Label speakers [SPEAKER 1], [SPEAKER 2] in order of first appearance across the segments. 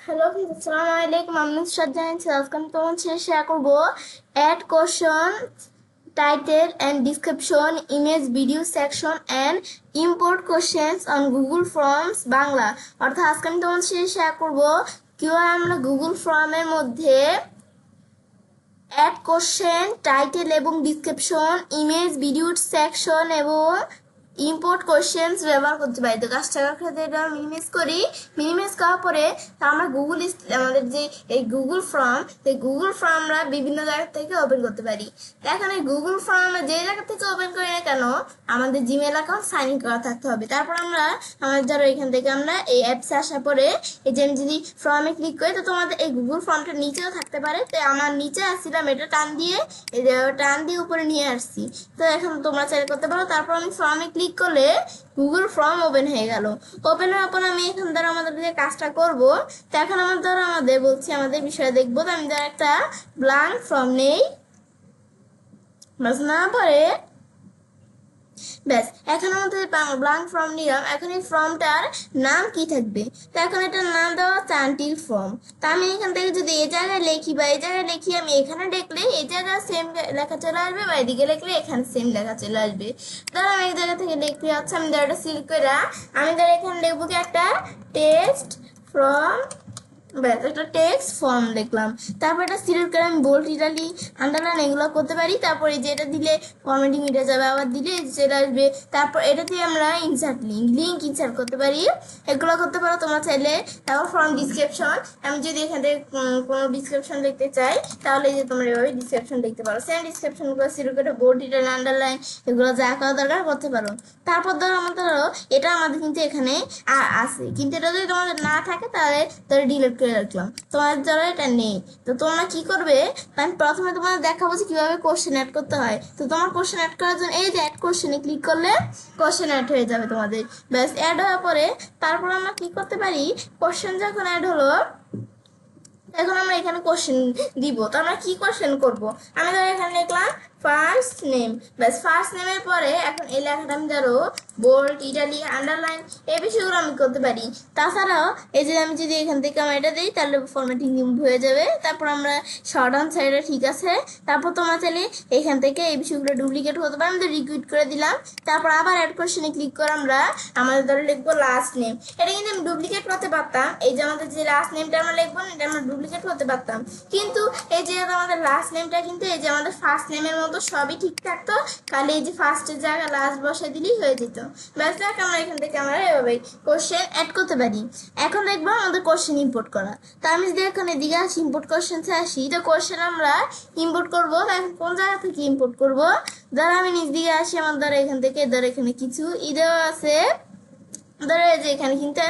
[SPEAKER 1] Hello friends, আসসালামু আলাইকুম। আমি নুসরাত জাহান। আজকে আমি তোমার সাথে শেয়ার করবো add question, title and description, image, video section and import questions on Google Forms Bangla. অর্থাৎ আজকে আমি তোমার সাথে শেয়ার করবো কিভাবে আমরা গুগল ফর্মের মধ্যে অ্যাড কোশ্চেন, টাইটেল এবং ডিসক্রিপশন, ইমেজ, ভিডিও সেকশন এবং ইম্পোর্ট কোশ্চেন্স ব্যবহার করতে পারি। তো কাজটা ক্ষেত্রে এটা মিনিমাইজ করি। মিনিমাইজ করার পরে আমরা আমাদের যে এই গুগল ফর্ম, সেই গুগল ফর্ম আমরা বিভিন্ন জায়গা থেকে ওপেন করতে পারি। এখন এই গুগল ফর্ম আমরা যে জায়গা থেকে ওপেন করি না কেন, আমাদের জিমেল অ্যাকাউন্ট সাইন ইন করা থাকতে হবে। তারপর আমাদের ধরো এখান থেকে আমরা এই অ্যাপসে আসার পরে এই যে আমি যদি ফর্মে ক্লিক করি, তো তোমাদের এই গুগল ফর্মটা নিচেও থাকতে পারে। তো আমার নিচে আসছিলাম, এটা টান দিয়ে উপরে নিয়ে আসছি। তো এখন তোমরা চাইলে করতে পারো। তারপর আমি ফর্মে ক্লিক করলে গুগল ফর্ম ওপেন হয়ে গেল। ওপেন হওয়ার পর আমি এখন ধরো আমাদের যে কাজটা করব, তো এখন আমাদের বলছি আমাদের বিষয়ে দেখবো। তো আমি ধরো একটা ব্ল্যাঙ্ক ফর্ম নেই, বাস না পরে ব্যাস এখন আমাদের ব্ল্যাঙ্ক ফর্ম নিলাম। এখন এই ফর্মটার নাম কি থাকবে? তো এখন এটার নাম দেওয়া হচ্ছে আনটিল ফর্ম। তা আমি এখান থেকে যদি এই জায়গায় লিখি বা এই জায়গায় লিখি, আমি এখানে লিখলে এই জায়গায় সেম লেখা চলে আসবে, বা এদিকে লিখলে এখানে সেম লেখা চলে আসবে। ধরো আমি এক জায়গা থেকে লিখতে হচ্ছে, আমি ধরো এটা সিলেক্ট করে আমি ধরো এখানে লিখবো কি একটা টেক্সট ফ্রম, ব্যাস একটা টেক্সট ফর্ম দেখলাম। তারপর এটা সিলেক্ট করে আমি বোল্ড, ইটালি, আন্ডারলাইন এগুলো করতে পারি। তারপরে যেটা দিলে ফরম্যাটিং মিটে যাবে, আবার দিলে চলে আসবে। তারপর এটাতে আমরা ইনসার্ট লিঙ্ক ইনসার্ট করতে পারি, এগুলো করতে পারো তোমরা চাইলে। তারপর ফর্ম ডিসক্রিপশন, আমি যদি এখান থেকে কোনো ডিসক্রিপশন লিখতে চাই, তাহলে এই যে তোমরা এভাবে ডিসক্রিপশন লিখতে পারো। সেম ডিসক্রিপশনগুলো সিলেক্ট করে বোল্ড, ইটালি, আন্ডারলাইন এগুলো যা করা দরকার করতে পারো। তারপর ধরো এটা আমাদের কিন্তু এখানে আছে, কিন্তু এটা যদি তোমাদের না থাকে তাহলে ডিলিট করে রাখলাম। তোমাদের ধরো এটা নেই, তো তোমরা কি করবে? আমি প্রথমে তোমাদের দেখাবো যে কিভাবে কোশ্চেন অ্যাড করতে হয়। তো তোমার কোশ্চেন অ্যাড করার জন্য এই যে অ্যাড কোশ্চেনে ক্লিক করলে কোশ্চেন অ্যাড হয়ে যাবে তোমাদের। ব্যাস অ্যাড হওয়ার পরে তারপর আমরা কি করতে পারি, কোশ্চেন যখন অ্যাড হলো, এখন আমরা এখানে কোশ্চেন দিব। তো আমরা কি কোশ্চেন করব? আমি ধরো এখানে লিখলাম ফার্স্ট নেম, ব্যাস ফার্স্ট নেমের পরে এখন এই লেখাটা আমি ধরো বোল্ড, ইটালি, আন্ডারলাইন এই বিষয়গুলো আমি করতে পারি। তাছাড়াও এই যে আমি যদি এখান থেকে আমরা এটা দিই, তাহলে ফরম্যাটিং হয়ে যাবে। তারপর আমরা শর্ট অন সাইডে ঠিক আছে। তারপর তোমরা চাইলে এখান থেকে এই বিষয়গুলো ডুপ্লিকেট হতে পারে, আমি রিকুইট করে দিলাম। তারপর আবার অ্যাড কোশ্চেনে ক্লিক করে আমরা আমাদের ধরে লিখবো লাস্ট নেম। এটা কিন্তু আমি ডুপ্লিকেট করতে পারতাম, এই যে আমাদের যে লাস্ট নেমটা আমরা লিখবো এটা আমরা ডুপ্লিকেট করতে পারতাম, কিন্তু এই যে আমাদের লাস্ট নেমটা কিন্তু এই যে আমাদের ফার্স্ট নেমের মতো সবই ঠিক থাকতো, খালি এই যে ফার্স্টের জায়গায় লাস্ট বসে দিলেই হয়ে যেত। ব্যাস দেখ আমরা এখান থেকে আমরা এভাবে কোশ্চেন অ্যাড করতে পারি। এখন দেখবো আমাদের কোশ্চেন ইম্পোর্ট করা। তা আমি যদি এখন এদিকে আসি, ইম্পোর্ট কোশ্চেন্সে আসি, তো কোশ্চেন আমরা ইম্পোর্ট করবো। এখন কোন জায়গা থেকে ইম্পোর্ট করবো? ধরো আমি নিচ দিকে আসি, আমার ধরো এখান থেকে ধরো এখানে কিছু দেওয়া আছে, ধরো এই যে এখানে কিন্তু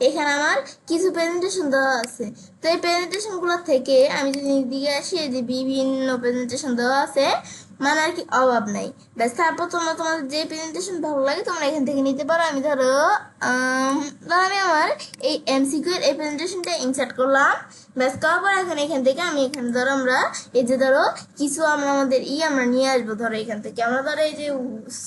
[SPEAKER 1] এখানে আমার কিছু প্রেজেন্টেশন দেওয়া আছে। তো এই প্রেজেন্টেশনগুলো থেকে আমি যদি দিকে আসি, এই যে বিভিন্ন প্রেজেন্টেশন দেওয়া আছে, মানে আর কি অভাব নাই। ব্যাস তারপর তোমাদের যে প্রেজেন্টেশন ভালো লাগে তোমরা এখান থেকে নিতে পারো। আমি ধরো আমি আমার এই এমসিকিউ এর এই প্রেজেন্টেশনটা ইনসার্ট করলাম। ব্যাস করার পর এখান থেকে আমি এখানে ধরো আমরা এই যে ধরো কিছু আমাদের আমরা নিয়ে আসবো। ধরো এখান থেকে আমরা ধরো এই যে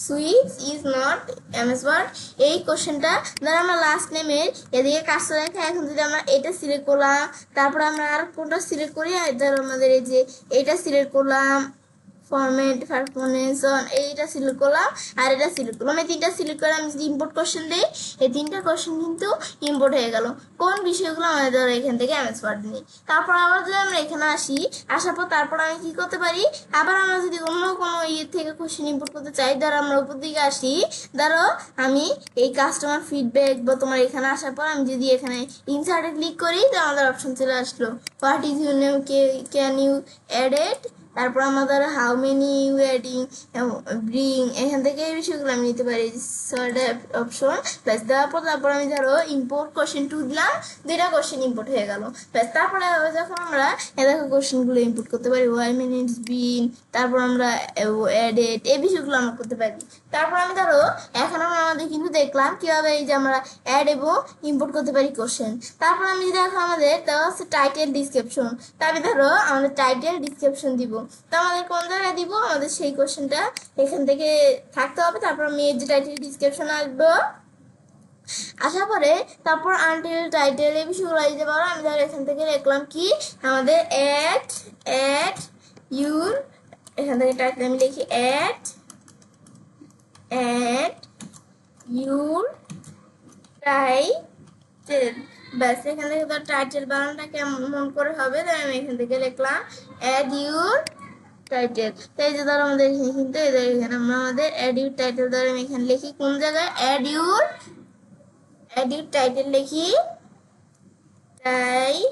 [SPEAKER 1] switch is not MS Word এই কোশ্চেনটা ধরো আমরা লাস্ট নেমের এদিকে কাজটা রেখে এখন যদি আমরা এটা সিলেক্ট করলাম, তারপর আমরা আর কোনটা সিলেক্ট করি, ধরো আমাদের এই যে এটা সিলেক্ট করলাম, ফরম্যাট পারফরমেন্স এইটা সিলেক্ট করলাম, আর এটা সিলেক্ট করলাম। এই তিনটা সিলেক্ট করে আমি যদি ইম্পোর্ট কোশ্চেন দিই, এই তিনটা কোশ্চেন কিন্তু ইম্পোর্ট হয়ে গেল। কোন বিষয়গুলো আমাদের ধরো এখান থেকে এমএস ওয়ার্ড নিই। তারপর আবার যদি আমরা এখানে আসার পর তারপর আমি কি করতে পারি, আবার আমরা যদি অন্য কোনো থেকে কোশ্চেন ইম্পোর্ট করতে চাই, ধরো আমরা উপর দিকে আসি, ধরো আমি এই কাস্টমার ফিডব্যাক বা তোমার এখানে আসার পর আমি যদি এখানে ইনসার্টে ক্লিক করি, তো আমাদের অপশন চলে আসলো what is your name, can you add it, তারপর আমাদের হাউ মেনি ওয়েডিং ব্রিং, এখান থেকে এই বিষয়গুলো আমি নিতে পারি অপশন। প্লাস দেওয়ার পর তারপর আমি ধরো ইম্পোর্ট কোশ্চেন 2 দিলাম, 2টা কোশ্চেন ইম্পোর্ট হয়ে গেল। প্লাস তারপরে যখন আমরা দেখো কোশ্চেনগুলো ইম্পোর্ট করতে পারি, ওয়াই মিনিটস বিন, তারপর আমরা এডিট এই বিষয়গুলো আমরা করতে পারি। তারপর আমি ধরো এখন আমাদের কিন্তু দেখলাম কিভাবে এই যে আমরা অ্যাড এবং ইম্পোর্ট করতে পারি কোশ্চেন। তারপর আমি দেখো আমাদের দেওয়া হচ্ছে টাইটেল ডিসক্রিপশন, তারপরে ধরো আমাদের টাইটেল ডিসক্রিপশন দিব। তো আমাদের কোন জায়গায় দিব, আমাদের সেই কোশ্চেনটা এখান থেকে থাকতে হবে। তারপর আমি এই যে টাইটেল ডিসক্রিপশন আসবো, আসার পরে তারপর আনটিল টাইটেল এই বিষয়গুলো দিতে পারো। আমি ধর এখান থেকে লিখলাম কি আমাদের অ্যাট ইউর, এখান থেকে টাইটেল আমি লিখি অ্যাট ইউর টাইটেল। ব্যাস এখান থেকে ধর টাইটেল বানানটা কেমন করে হবে, তাই আমি এখান থেকে লিখলাম অ্যাড ইউর টাইটেল। তাই যে ধর আমাদের এখানে কিন্তু এখানে আমরা আমাদের অ্যাড ইউর টাইটেল ধর আমি এখানে লিখি কোন জায়গায় অ্যাড ইউর টাইটেল লিখি টাইটেল।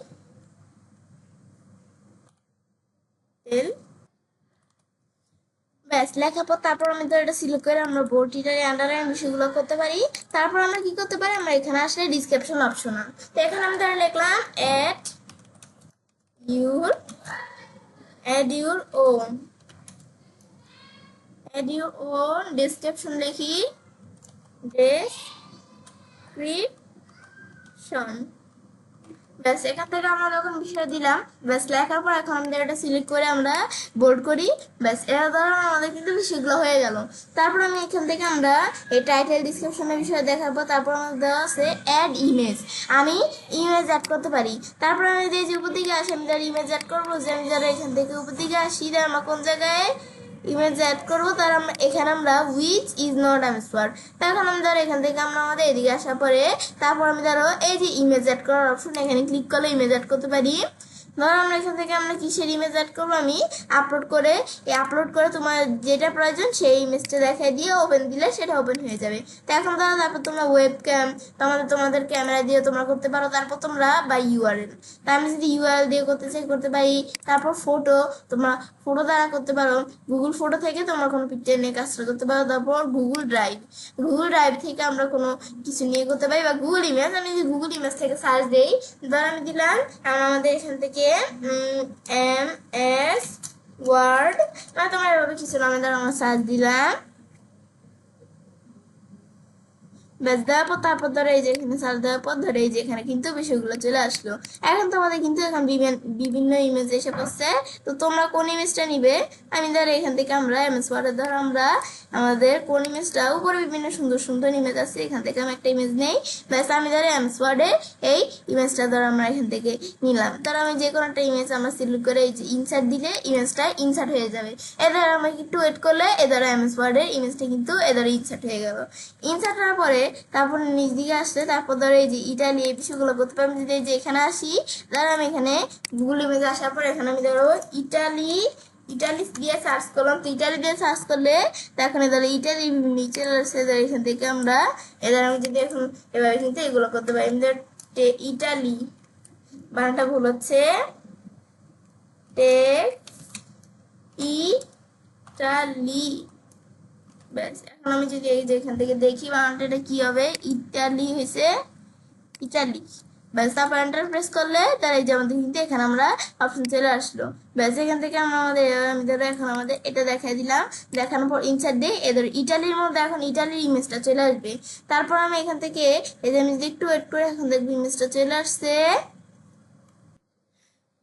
[SPEAKER 1] ব্যাস লেখার পর তারপর আমি ধর এটা সিলেক্ট করে আমরা বোল্ড ইটালি আন্ডারলাইন বিষয়গুলো করতে পারি। তারপর আমরা কি করতে পারি, আমরা এখানে আসলে ডিসক্রিপশন অপশন, তো এখানে আমি ধরে লিখলাম অ্যাড ইউর ওন ডিসক্রিপশন লিখি ডেসক্রিপশন। ব্যাস এখান থেকে আমরা যখন বিষয় দিলাম, ব্যাস লেখার পর এখন আমাদের এটা সিলেক্ট করে আমরা বোল্ড করি। ব্যাস এরা দ্বারা আমাদের কিন্তু বিষয়গুলো হয়ে গেল। তারপর আমি এখান থেকে আমরা এই টাইটেল ডিসক্রিপশনের বিষয়ে দেখার পর তারপর আমাদের দেওয়া আছে অ্যাড ইমেজ, আমি ইমেজ অ্যাড করতে পারি। তারপর আমি যে উপর দিকে আসি আমি যারা ইমেজ অ্যাড করবো, যে আমি যারা এখান থেকে উপর দিকে আসি আমরা কোন জায়গায় ইমেজ অ্যাড করবো, তার আমরা এখানে আমরা উইচ ইজ নট এমএসওয়ার্ড। তখন আমি ধরো এখান থেকে আমরা আমাদের এদিকে আসার পরে তারপর আমি ধরো এই যে ইমেজ অ্যাড করার অপশন, এখানে ক্লিক করলে ইমেজ অ্যাড করতে পারি। ধরো আমরা এখান থেকে আমরা কিসের ইমেজ অ্যাড করবো, আমি আপলোড করে তোমার যেটা প্রয়োজন সেই ইমেজটা দেখাই দিয়ে ওপেন দিলে সেটা ওপেন হয়ে যাবে। তো এখন ধরো তারপর তোমরা ওয়েব ক্যাম তোমাদের ক্যামেরা দিয়ে তোমরা করতে পারো। তারপর তোমরা বা ইউআরএল, তা আমি যদি ইউআরএল দিয়ে করতে চাই করতে পারি। তারপর ফটো, তোমরা ফটো দ্বারা করতে পারো। গুগল ফটো থেকে তোমরা কোনো পিকচার নিয়ে কাজটা করতে পারো। তারপর গুগল ড্রাইভ থেকে আমরা কোনো কিছু নিয়ে করতে পারি, বা গুগল ইমেজ, আমি যদি গুগল ইমেজ থেকে সার্চ দিই, ধর আমি দিলাম আমাদের এখান থেকে MS ওয়ার্ড, মানে তোমার এভাবে কিছু নামে ধর আমরা সার্চ দিলাম। ব্যাস দেওয়ার পর তারপর ধরো এই যে এখানে সার্চ দেওয়ার পর ধরো এই যে এখানে কিন্তু বিষয়গুলো চলে আসলো। এখন তোমাদের কিন্তু এখন বিভিন্ন ইমেজ এসে পড়ছে। তো তোমরা কোন ইমেজটা নিবে, আমি ধরো এখান থেকে আমরা MS ওয়ার্ডে ধরো আমরা আমাদের কোন ইমেজটা, উপরে বিভিন্ন সুন্দর সুন্দর ইমেজ আছে, এখান থেকে আমি একটা ইমেজ নেই। ব্যাস আমি ধরো MS ওয়ার্ডে এই ইমেজটা ধরো আমরা এখান থেকে নিলাম। ধরো আমি যে কোনো একটা ইমেজ আমরা সিলেক্ট করে এই যে ইনসার্ট দিলে ইমেজটা ইনসার্ট হয়ে যাবে। এদের আমরা একটু ওয়েট করলে এদের MS ওয়ার্ডের ইমেজটা কিন্তু এদের ইনসার্ট হয়ে গেল। ইনসার্ট হওয়ার পরে তারপর নিচ দিকে আসলে তারপর ধরো এই যে ইটালি এই বিষয়গুলো করতে পারবো। যদি এই যে এখানে আসি, ধরো আমি এখানে গুগল ইমেজে আসার পর এখানে আমি ধরো ইটালি দিয়ে সার্চ করলাম। তো ইটালি দিয়ে সার্চ করলে এখন ধরো ইটালি নিচে আসছে, ধরো এখান থেকে আমরা এদের আমি যদি এখন এভাবে কিন্তু এগুলো করতে পারি। ইটালি বানানটা ভুল হচ্ছে, ইটালি। ব্যাস এখন আমি যদি এই যে এখান থেকে দেখি বানানটা এটা কি হবে, ইটালি হয়েছে ইটালি। ব্যাস তারপর এন্টার প্রেস করলে তার এই যে আমাদের কিন্তু এখানে আমরা অপশন চলে আসলো। ব্যাস এখান থেকে আমরা আমি ধরো এখন আমাদের এটা দেখাই দিলাম, দেখানোর পর ইনসার্ট দিই এদের ইটালির মধ্যে এখন ইটালির ইমেজটা চলে আসবে। তারপর আমি এখান থেকে এই যে আমি যদি একটু ওয়েট করে এখন দেখবো ইমেজটা চলে আসছে।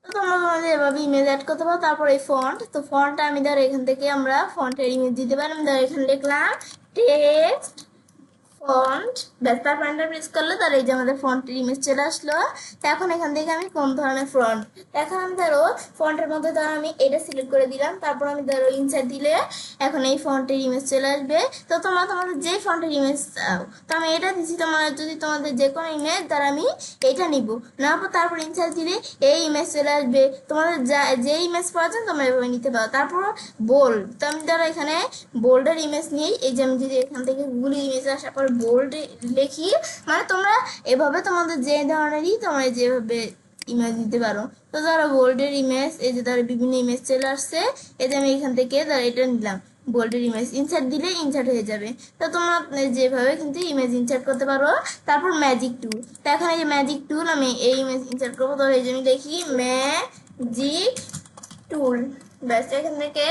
[SPEAKER 1] তোমরা তোমাদের এভাবে ইমেজ অ্যাড করতে পারো। তারপর এই ফন্ট, তো ফন্টটা আমি ধরো এখান থেকে আমরা ফন্টের ইমেজ দিতে পারি। আমি ধরো এখানে লিখলাম টেক্সট ফন্ট। ব্যাস তারপর এন্টার প্রেস করলে তার এই যে আমাদের ফন্টের ইমেজ চলে আসলো। এখন এখান থেকে আমি কোন ধরনের ফন্ট, এখন আমি ধরো ফন্টের মধ্যে ধরো আমি এটা সিলেক্ট করে দিলাম। তারপর আমি ধরো ইনসার্ট দিলে এখন এই ফন্টের ইমেজ চলে আসবে। তো তোমরা তোমাদের যে ফন্টের ইমেজ চাও, তো আমি এটা দিচ্ছি। তোমার যদি তোমাদের যে কোনো ইমেজ ধর আমি এটা নিব, নেওয়ার পর তারপর ইনসার্ট দিলে এই ইমেজ চলে আসবে। তোমাদের যে ইমেজ প্রয়োজন তোমরা এভাবে নিতে পারো। তারপর বোল্ড, তো আমি ধরো এখানে বোল্ডের ইমেজ নিই। এই যে আমি যদি এখান থেকে গুগল ইমেজ আসার পর বোল্ড লিখি, মানে তোমরা এভাবে তোমাদের যে ধরনেরই তোমরা যেভাবে ইমেজ দিতে পারো। তো ধরো বোল্ডের ইমেজ, এই যে ধরো বিভিন্ন ইমেজ চলে আসছে। এই যে আমি এখান থেকে ধরো এটা নিলাম, বোল্ডের ইমেজ ইনসার্ট দিলে ইনসার্ট হয়ে যাবে। তো তোমরা যেভাবে কিন্তু ইমেজ ইনসার্ট করতে পারো। তারপর ম্যাজিক টুল, তো এখন এই যে ম্যাজিক টুল আমি এই ইমেজ ইনসার্ট করবো। ধরো এই যে আমি দেখি ম্যাজিক টুল। ব্যাস এখান থেকে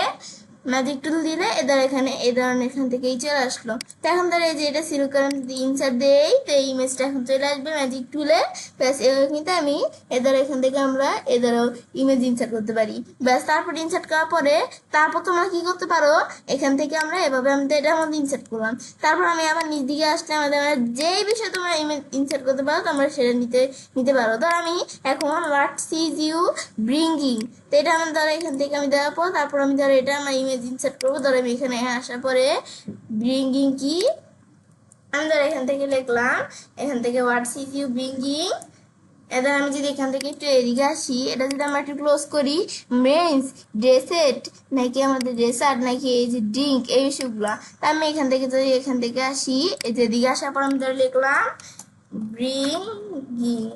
[SPEAKER 1] ম্যাজিক টুল দিলে এদের এখানে এই ধরনের এখান থেকেই চলে আসলো। তো এখন ধরো এই যে এটা সিলেক্ট করে যদি ইনসার্ট দেই তো এই ইমেজটা এখন চলে আসবে ম্যাজিক টুলে। ব্যাস এবার কিন্তু আমি এদের এখান থেকে আমরা এদেরও ইমেজ ইনসার্ট করতে পারি। ব্যাস তারপর ইনসার্ট করার পরে তারপর তোমরা কি করতে পারো, এখান থেকে আমরা এভাবে আমাদের এটার মধ্যে ইনসার্ট করলাম। তারপর আমি আবার নিচ দিকে আসলে আমাদের যেই বিষয়ে তোমরা ইমেজ ইনসার্ট করতে পারো তোমরা সেটা নিতে পারো। ধর আমি এখন হোয়াট সিজ ইউ ব্রিঙ্গিং, তো এটা আমার ধরো এখান থেকে আমি দেওয়ার পর তারপর আমি ধরো এটা আমার ইমেজ ইনসার্ট করবো। ধরো আমি এখানে আসার পরে ব্রিঙ্গিং কি আমি ধরো এখান থেকে লিখলাম, এখান থেকে হোয়াট সিজ ইউ ব্রিঙ্গিং। এবার আমি যদি এখান থেকে একটু এদিকে আসি, এটা যদি আমরা একটু ক্লোজ করি, মেন্স ড্রেসেট নাকি আমাদের ড্রেসার নাকি এই যে ড্রিঙ্ক এই বিষয়গুলো, তা আমি এখান থেকে যদি এখান থেকে আসি, এই যে এদিকে আসার পর আমি ধরে লিখলাম ব্রিঙ্গিং।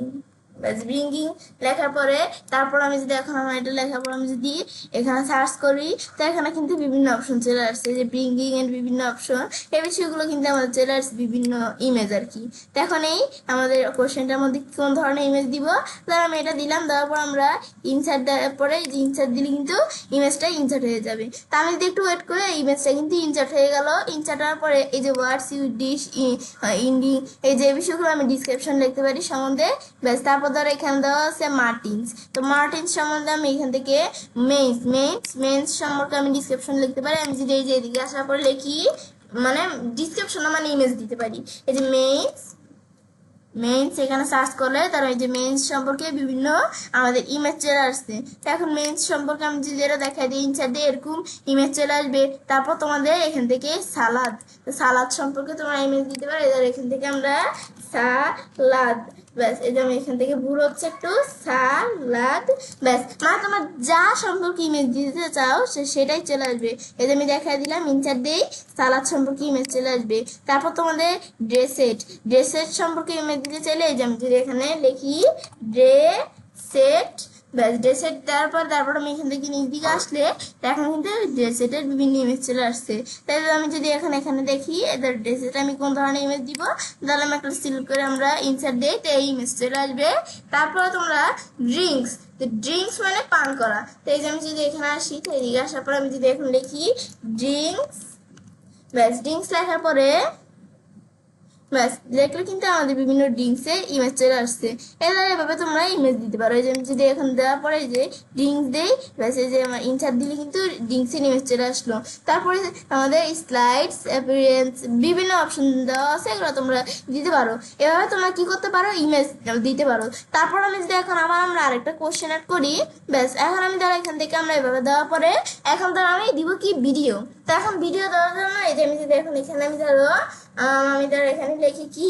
[SPEAKER 1] ব্যাস ব্রিঙ্গিং লেখার পরে তারপর আমি যদি এখন আমার এটা লেখার পর আমি যদি এখানে সার্চ করি তো এখানে কিন্তু বিভিন্ন অপশন চলে আসছে, যে ব্রিঙ্গিং এর বিভিন্ন অপশন, এই বিষয়গুলো কিন্তু আমাদের চলে আসছে বিভিন্ন ইমেজ আর কি। তো এখন এই আমাদের কোশ্চেনটার মধ্যে কোন ধরনের ইমেজ দিব, ধর আমি এটা দিলাম, দেওয়ার পর আমরা ইনসার্ট দেওয়ার পরে যে ইনসার্ট দিলে কিন্তু ইমেজটা ইনসার্ট হয়ে যাবে। তা আমি যদি একটু ওয়েট করে ইমেজটা কিন্তু ইনসার্ট হয়ে গেল। ইনসার্ট হওয়ার পরে এই যে ওয়ার্ডস ইউ ডিশ ইন্ডিং এই যে বিষয়গুলো আমি ডিসক্রিপশন লিখতে পারি সম্বন্ধে। ব্যাস তারপর ধরো এখানে দেওয়া আছে মার্টিন্স, তো মার্টিন্স সম্বন্ধে আমি এখান থেকে মেন্স সম্পর্কে আমি ডিসক্রিপশন লিখতে পারি। আমি যদি এই যে এদিকে আসার পরে লিখি মানে ডিসক্রিপশন মানে ইমেজ দিতে পারি, এই যে মেন্স এখানে সার্চ করলে তারা এই যে মেন্স সম্পর্কে বিভিন্ন আমাদের ইমেজ চলে আসছে। তো এখন মেন্স সম্পর্কে আমি যদি যেটা দেখাই দিই ইনসার্ট দিয়ে এরকম ইমেজ চলে আসবে। তারপর তোমাদের এখান থেকে সালাদ সম্পর্কে তোমরা ইমেজ দিতে পারো, এদের এখান থেকে আমরা সালাদ, ব্যাস এই যে আমি এখান থেকে ভুল হচ্ছে একটু সালাদ, ব্যাস মানে তোমরা যা সম্পর্কে ইমেজ দিতে চাও সেটাই চলে আসবে। এই যে আমি দেখাই দিলাম ইনসার্ট দিই সালাদ সম্পর্কে ইমেজ চলে আসবে। তারপর তোমাদের ড্রেসেট সম্পর্কে ইমেজ দিতে চাইলে এই যে আমি যদি এখানে লিখি ড্রেসেট, ব্যাস ড্রেসেট দেওয়ার পর তারপর আমি এখান থেকে নিচ দিকে আসলে এখন কিন্তু ড্রেসেটের বিভিন্ন ইমেজ চলে আসছে। তাই আমি যদি এখানে দেখি এদের ড্রেসেট আমি কোন ধরনের ইমেজ দিব, তাহলে আমি একটা সিলেক্ট করে আমরা ইনসার্ট দিই তো এই ইমেজ চলে আসবে। তারপর তোমরা ড্রিঙ্কস মানে পান করা, তো এই যে আমি যদি এখানে আসি তো এদিকে আসার পর আমি যদি এখন লিখি ড্রিঙ্কস, ব্যাস ড্রিঙ্কস লেখার পরে ব্যাস দেখলে কিন্তু আমাদের বিভিন্ন ড্রিঙ্কসের ইমেজ চলে আসছে। এবার এভাবে তোমরা ইমেজ দিতে পারো। এই যে যদি এখন দেওয়ার পরে যে ড্রিঙ্কস দেই, ব্যাস এই যে আমার ইনসার্ট দিলে কিন্তু ড্রিঙ্কসের ইমেজ চলে আসলো। তারপরে আমাদের স্লাইডস অ্যাপিয়ারেন্স বিভিন্ন অপশন দেওয়া আছে, এগুলো তোমরা দিতে পারো। এভাবে তোমরা কি করতে পারো, ইমেজ দিতে পারো। তারপর আমি যদি এখন আমরা আরেকটা কোশ্চেন অ্যাড করি, ব্যাস এখন আমি ধরো এখান থেকে আমরা এভাবে দেওয়ার পরে এখন ধরো আমি দিব কি ভিডিও। তো এখন ভিডিও দেওয়ার জন্য এই যে আমি যদি এখন এখানে আমি ধরো আমি ধরো এখানে লিখি কি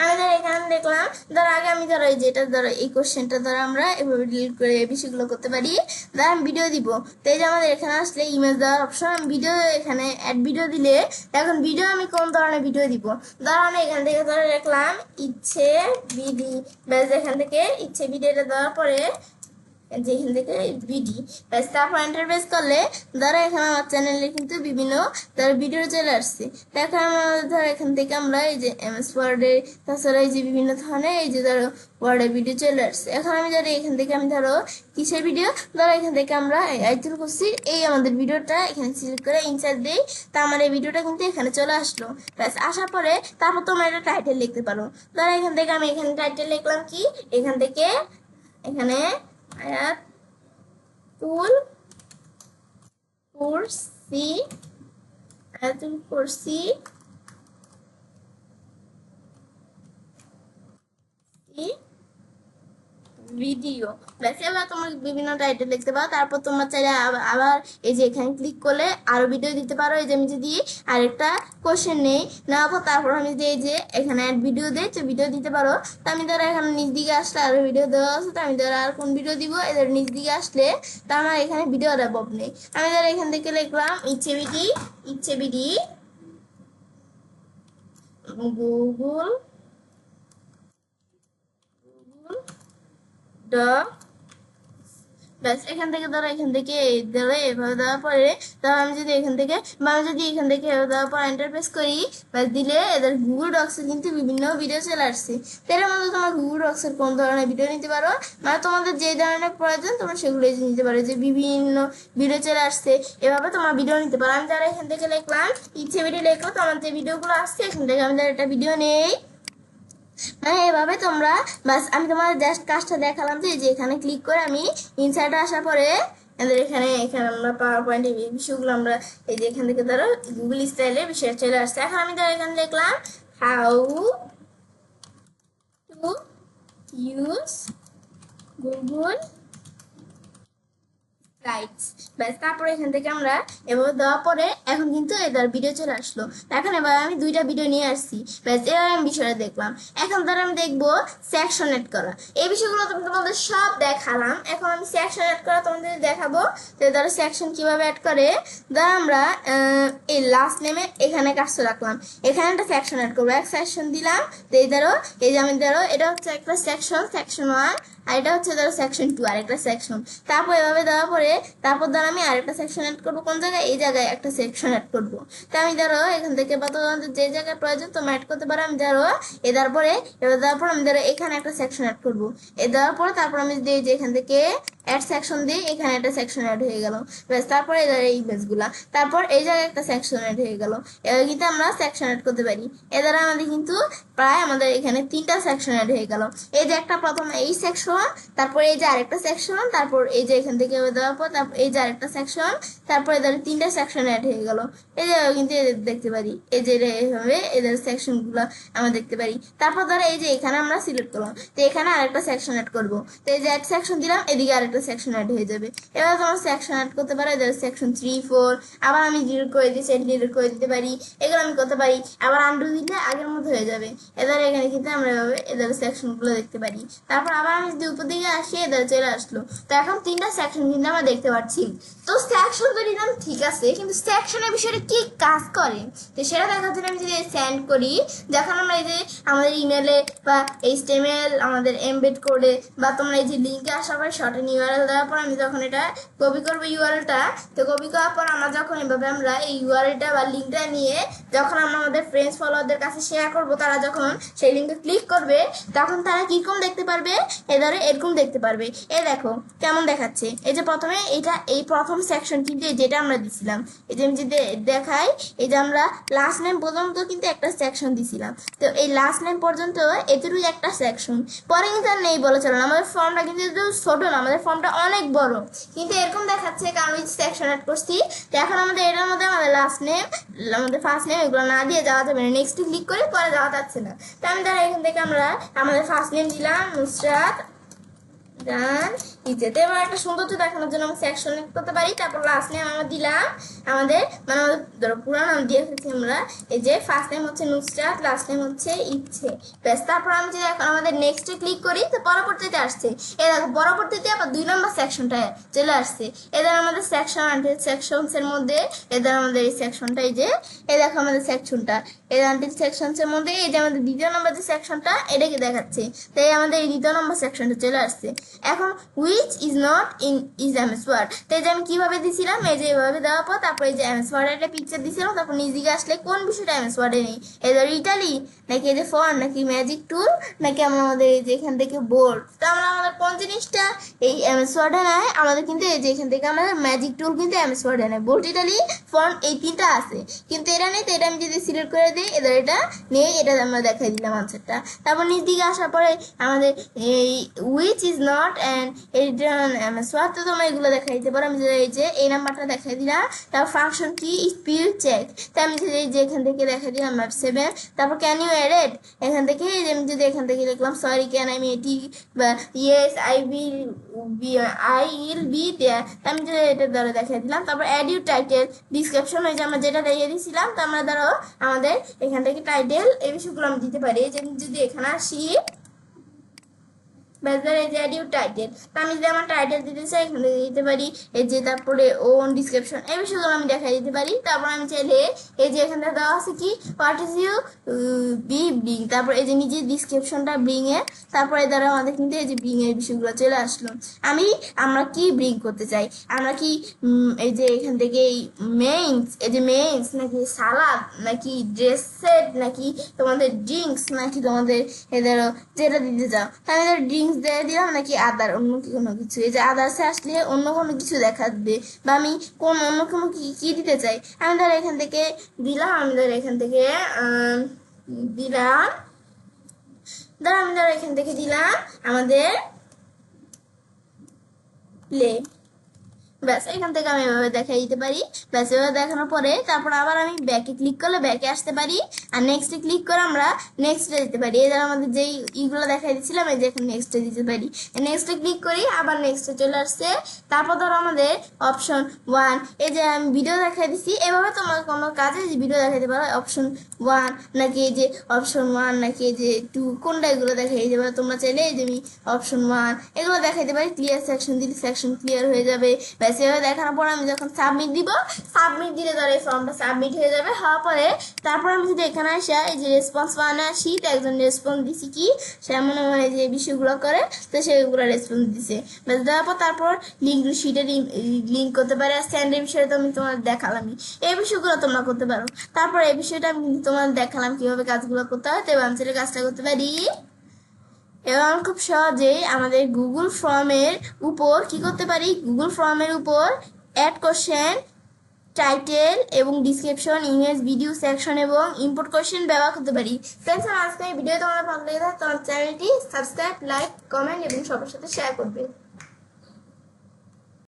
[SPEAKER 1] আমি ধরো এখানে দেখলাম, ধরো আগে আমি ধরো এই যেটা ধরো এই কোশ্চেনটা ধরো আমরা এভাবে ডিলিট করে এই বিষয়গুলো করতে পারি। ধরো আমি ভিডিও দিব, তো এই যে আমাদের এখানে আসলে ইমেজ দেওয়ার অপশন, আমি ভিডিও এখানে অ্যাড ভিডিও দিলে এখন ভিডিও আমি কোন ধরনের ভিডিও দিব, ধরো আমি এখান থেকে ধরো দেখলাম ইচ্ছে বিডি, ব্যাস এখান থেকে ইচ্ছে ভিডিওটা দেওয়ার পরে যেখান থেকে বিডি, ব্যাস তারপর এন্টার প্রেস করলে ধরো এখানে আমার চ্যানেলে কিন্তু বিভিন্ন ধরো ভিডিও চলে আসছে। এখন আমাদের ধরো এখান থেকে আমরা এই যে এমএস ওয়ার্ডে তাছাড়া এই যে বিভিন্ন ধরনের এই যে ধরো ওয়ার্ডের ভিডিও চলে আসছে। এখন আমি ধরো এখান থেকে আমি ধরো কিসের ভিডিও, ধরো এখান থেকে আমরা আইতুল করছি এই আমাদের ভিডিওটা এখানে সিলেক্ট করে ইনসার্ট দিই, তা আমার এই ভিডিওটা কিন্তু এখানে চলে আসলো। ব্যাস আসার পরে তারপর তোমরা একটা টাইটেল লিখতে পারো। ধরো এখান থেকে আমি এখানে টাইটেল লিখলাম কি এখান থেকে এখানে আয়াতুল কুরসি ভিডিও, ব্যাস এবার তোমরা বিভিন্ন টাইটেল লিখতে পারো। তারপর তোমরা চাইলে আবার এই যে এখানে ক্লিক করলে আরো ভিডিও দিতে পারো। এই যে আমি যদি আরেকটা কোশ্চেন নেই না তারপর আমি যদি এই যে এখানে অ্যাড ভিডিও দেই তো ভিডিও দিতে পারো। তো আমি ধরো এখানে নিচ দিকে আসলে আরো ভিডিও দেওয়া আছে, তো আমি ধরো আর কোন ভিডিও দিব এদের নিচ দিকে আসলে তো আমার এখানে ভিডিও অভাব নেই। আমি ধরো এখান থেকে লিখলাম ইচ্ছে বিডি গুগল ব্যাস এখান থেকে ধরো এখান থেকে ধরো এভাবে দেওয়ার পরে ধরো আমি যদি এখান থেকে এভাবে দেওয়ার পর এন্টার প্রেস করি, ব্যাস দিলে এদের গুগল ডক্সে কিন্তু বিভিন্ন ভিডিও চলে আসছে। এর মধ্যে তোমার গুগল ডক্সের কোন ধরনের ভিডিও নিতে পারো, মানে তোমাদের যে ধরনের প্রয়োজন তোমরা সেগুলো নিতে পারো, যে বিভিন্ন ভিডিও চলে আসছে এভাবে তোমার ভিডিও নিতে পারো। আমি যারা এখান থেকে লিখলাম ইচ্ছে ভিডিও লিখলো, তোমার যে ভিডিওগুলো আসছে এখান থেকে আমি একটা ভিডিও নেই, মানে এভাবে তোমরা বাস আমি তোমাদের জাস্ট কাজটা দেখালাম। তো এই যে এখানে ক্লিক করে আমি ইনসাইডে আসার পরে এখানে আমরা পাওয়ার পয়েন্টের বিষয়গুলো আমরা এই যে এখান থেকে ধরো গুগল স্টাইলের বিষয় চলে আসছে। এখন আমি ধরো এখানে লিখলাম how to use Google rights, ব্যাস তারপরে এখান থেকে আমরা এভাবে দেওয়ার পরে এখন কিন্তু এদের ভিডিও চলে আসলো। এখন এবার আমি দুইটা ভিডিও নিয়ে আসছি, ব্যাস এবার আমি বিষয়টা দেখলাম। এখন ধর আমি দেখবো সেকশন এড করা, এই বিষয়গুলো তুমি তোমাদের সব দেখালাম। এখন আমি সেকশন এড করা তোমাদের দেখাবো, যে ধরো সেকশন কিভাবে অ্যাড করে। ধর আমরা এই লাস্ট নেমে এখানে কাজটা রাখলাম, এখানে একটা সেকশন অ্যাড করবো, এক সেকশন দিলাম। তো এই ধরো এই যে আমি ধরো এটা হচ্ছে একটা সেকশন 1, আর এটা হচ্ছে ধরো সেকশন 2 আরেকটা সেকশন। তারপর এভাবে দেওয়ার পরে তারপর ধরো আমি আরেকটা সেকশন অ্যাড করবো, কোন জায়গায় এই জায়গায় একটা সেকশন অ্যাড করবো। তো আমি ধরো এখান থেকে বা তোমাদের যে জায়গায় প্রয়োজন তোমরা অ্যাড করতে পারো। আমি ধরো এ দেওয়ার পরে এবার দেওয়ার পর আমি ধরো এখানে একটা সেকশন অ্যাড করবো, এ দেওয়ার পরে তারপর আমি দিই যে এখান থেকে অ্যাড সেকশন দিই, এখানে একটা সেকশন অ্যাড হয়ে গেল, ব্যাস তারপরে এদের এই ইমেজগুলা, তারপর এই জায়গায় একটা সেকশন অ্যাড হয়ে গেল। এবার কিন্তু আমরা সেকশন অ্যাড করতে পারি, এ দ্বারা আমাদের কিন্তু প্রায় আমাদের এখানে 3টা সেকশন অ্যাড হয়ে গেল। এই যে একটা প্রথম এই সেকশন, তারপর এই যে আরেকটা সেকশন, তারপর এই যে এখান থেকে দেওয়ার পর তারপর এই যে আরেকটা সেকশন, তারপর এদের 3টা সেকশন অ্যাড হয়ে গেল। এই যে কিন্তু এদের দেখতে পারি, এই যে এইভাবে এদের সেকশন গুলো আমরা দেখতে পারি। তারপর ধরো এই যে এখানে আমরা সিলেক্ট করলাম, তো এখানে আরেকটা সেকশন অ্যাড করবো, তো এই যে এক সেকশন দিলাম, এদিকে আরেকটা সেকশন অ্যাড হয়ে যাবে। এবার তোমরা সেকশন অ্যাড করতে পারো, এদের সেকশন 3, 4, আবার আমি ডিলিট করে দিচ্ছি, ডিলিট করে দিতে পারি, এগুলো আমি করতে পারি। আবার আন্ডু দিলে আগের মতো হয়ে যাবে। এদের এখানে কিন্তু আমরা এভাবে এদের সেকশন গুলো দেখতে পারি। তারপর আবার আমি যদি উপর দিকে আসি, এদের চলে আসলো। তো এখন 3টা সেকশন কিন্তু আমরা দেখতে পাচ্ছি। তো সেকশন তো দিলাম ঠিক আছে, কিন্তু সেকশনের বিষয়টা কি কাজ করে তো সেটা দেখার জন্য আমি যদি সেন্ড করি, যখন আমরা এই যে আমাদের ইমেলে বা এইচটিএমএল আমাদের এমবেড কোডে বা তোমরা এই যে লিঙ্কে আসার পর শর্টেন ইউআরএল দেওয়ার পর আমি যখন এটা কপি করবো ইউআরএলটা, তো কপি করার পর আমরা যখন এভাবে আমরা এই ইউআরএলটা বা লিঙ্কটা নিয়ে যখন আমরা আমাদের ফ্রেন্ডস ফলোয়ারদের কাছে শেয়ার করবো, তারা যখন সেই লিঙ্কে ক্লিক করবে তখন তারা কিরকম দেখতে পারবে, এবারে এরকম দেখতে পারবে। এ দেখো কেমন দেখাচ্ছে, এই যে প্রথমে এটা এই প্রথম সেকশন কিন্তু যেটা আমরা দিছিলাম, এই যে আমি যদি দেখাই, এই যে আমরা লাস্ট নেম পর্যন্ত কিন্তু একটা সেকশন দিছিলাম। তো এই লাস্ট নেম পর্যন্ত এতটুকু একটা সেকশন, পরে কিন্তু আর নেই বলে চলো না। আমাদের ফর্মটা কিন্তু ছোট না, আমাদের ফর্মটা অনেক বড়, কিন্তু এরকম দেখাচ্ছে কারণ ওই সেকশন অ্যাড করছি। তো এখন আমাদের এটার মধ্যে আমাদের লাস্ট নেম আমাদের ফার্স্ট নেম এগুলো না দিয়ে যাওয়া যাবে না, নেক্সট ক্লিক করে পরে যাওয়া যাচ্ছে না। তো আমি ধরো এখান থেকে আমরা আমাদের ফার্স্ট নেম দিলাম নুসরাত রান ইজেতে, এবার একটা সৌন্দর্য দেখানোর জন্য আমরা সেকশন করতে পারি। তারপর লাস্ট নেম আমরা দিলাম আমাদের মানে আমাদের ধরো পুরো নাম দিয়ে ফেলছি আমরা, এই যে ফার্স্ট নেম হচ্ছে নুসরাত, লাস্ট নেম হচ্ছে ইচ্ছে, ব্যাস। তারপর আমি যদি এখন আমাদের নেক্সটে ক্লিক করি তো পরবর্তীতে আসছে, এ দেখো পরবর্তীতে আবার 2 নম্বর সেকশনটা চলে আসছে। এদের আমাদের সেকশনস এর মধ্যে এদের আমাদের এই সেকশনটা, এই যে এই দেখো আমাদের সেকশনটা এই আনটিল সেকশনস এর মধ্যে এই যে আমাদের দ্বিতীয় নম্বর যে সেকশনটা এটাকে দেখাচ্ছে, তাই আমাদের এই দ্বিতীয় নম্বর সেকশনটা চলে আসছে। এখন which is not in is MS Word, তাই যে আমি কিভাবে দিছিলাম, এই যে এভাবে দেওয়ার পর তারপর এই যে এমএস ওয়ার্ডের একটা পিকচার দিছিলাম, তারপর নিজ দিকে আসলে কোন বিষয়টা এমএস ওয়ার্ডে নেই, এদের ইটালি নাকি এই যে ফন্ট নাকি ম্যাজিক টুল নাকি আমরা আমাদের এই যে এখান থেকে বোর্ড, তো আমরা আমাদের কোন জিনিসটা এই এমএস ওয়ার্ডে নেয়, আমাদের কিন্তু এই যে এখান থেকে আমাদের ম্যাজিক টুল কিন্তু এমএস ওয়ার্ডে নেয়, বোর্ড ইটালি ফন্ট এই 3টা আছে, কিন্তু এটা নেই। তো এটা আমি যদি সিলেক্ট করে দিই এদের এটা নেই, এটা আমরা দেখাই দিলাম আনসারটা। তারপর নিজ দিকে আসার পরে আমাদের এই উইচ ইজ নট অ্যান্ড এটা এমএস ওয়ার্ড, তো তোমরা এগুলো দেখাই দিতে পারো। আমি এই যে এই নাম্বারটা দেখাই দিলাম, তারপর ফাংশন কি স্পিল চেক, তাই আমি এই যে এখান থেকে দেখাই দিলাম ম্যাপ 7। তারপর ক্যান ইউ এডিট, এখান থেকে আমি যদি এখান থেকে লিখলাম সরি ক্যান আমি এটি বা yes I will be there, আমি যদি এটা ধরে দেখাই দিলাম। তারপর অ্যাড ইউ টাইটেল ডিসক্রিপশন, ওই যে আমরা যেটা দিয়ে দিয়েছিলাম, তো আমরা ধরো আমাদের এখান থেকে টাইটেল এই বিষয়গুলো আমি দিতে পারি। যে যদি এখানে আসি ব্যাস এই যে অ্যাড ইউর টাইটেল। আমি যদি আমার টাইটেল দিতে চাই এখানে দিতে পারি, এই যে তারপরে ওন ডিসক্রিপশন এই বিষয়গুলো আমি দেখাই দিতে পারি। তারপর আমি চাইলে এই যে এখানে দেওয়া আছে কি what is you be bring, তারপর এই যে নিজের ডিসক্রিপশনটা ব্রিং এর, তারপরে দ্বারা আমাদের কিন্তু এই যে ব্রিং এর বিষয়গুলো চলে আসলো। আমরা কি ব্রিং করতে চাই, আমরা কি এই যে এখান থেকে মেইনস, এই যে মেইনস নাকি সালাদ নাকি ড্রেস সেট নাকি তোমাদের ড্রিঙ্কস নাকি তোমাদের এদের যেটা দিতে চাও, আমি ধর ড্রিঙ্কস দিয়ে দিলাম নাকি আদার অন্য কোনো কিছু, এই যে আদার্সে আসলে অন্য কোনো কিছু দেখা দেবে, বা আমি কোন অন্য কোনো কি দিতে চাই, আমি ধর এখান থেকে দিলাম, আমি ধর এখান থেকে দিলাম, আমি ধর এখান থেকে দিলাম আমাদের প্লে। ব্যাস এখান থেকে আমি এভাবে দেখাই দিতে পারি। ব্যাস এভাবে দেখানোর পরে তারপর আবার আমি ব্যাকে ক্লিক করলে ব্যাকে আসতে পারি, আর নেক্সটে ক্লিক করে আমরা নেক্সটে দিতে পারি। এই ধর আমাদের যেই ইগুলো দেখাই দিচ্ছিলাম এই যে এখন নেক্সটে দিতে পারি, নেক্সটে ক্লিক করি আবার নেক্সটে চলে আসছে। তারপর ধরো আমাদের অপশন 1, এই যে আমি ভিডিও দেখাই দিচ্ছি, এভাবে তোমার কোনো কাজে যে ভিডিও দেখাইতে পারো অপশন 1 নাকি এই যে অপশন 1 নাকি এই যে 2 কোনটা এগুলো দেখাই দিতে পারো তোমরা চাইলে। এই যে আমি অপশন 1 এগুলো দেখাইতে পারি, ক্লিয়ার সেকশন দিলে সেকশন ক্লিয়ার হয়ে যাবে। সেভাবে দেখানোর পর আমি যখন সাবমিট দিব, সাবমিট দিলে ধর এই ফর্মটা সাবমিট হয়ে যাবে। হওয়ার পরে তারপর আমি যদি এখানে আসি এই যে রেসপন্স বানে আসি, তো একজন রেসপন্স দিছি কি সে মনে হয় যে বিষয়গুলো করে, তো সেগুলো রেসপন্স দিছে। ব্যাস দেওয়ার পর তারপর লিঙ্ক শিটে লিঙ্ক করতে পারে, আর স্ট্যান্ডের বিষয়ে তো আমি তোমাদের দেখালামই, এই বিষয়গুলো তোমরা করতে পারো। তারপর এই বিষয়টা আমি কিন্তু তোমাদের দেখালাম কিভাবে কাজগুলো করতে হয়, তো আমি ছেলে কাজটা করতে পারি। এবং খুব সহজেই আমাদের গুগল ফর্মের উপর কি করতে পারি, গুগল ফর্মের উপর অ্যাড কোশ্চেন, টাইটেল এবং ডিসক্রিপশন, ইমেজ, ভিডিও সেকশন এবং ইম্পোর্ট কোশ্চেন ব্যবহার করতে পারি। ফ্রেন্ডস, আমার আজকে এই ভিডিও তোমাদের ভালো লেগে থাকে তোমার চ্যানেলটি সাবস্ক্রাইব, লাইক, কমেন্ট এবং সবার সাথে শেয়ার করবে।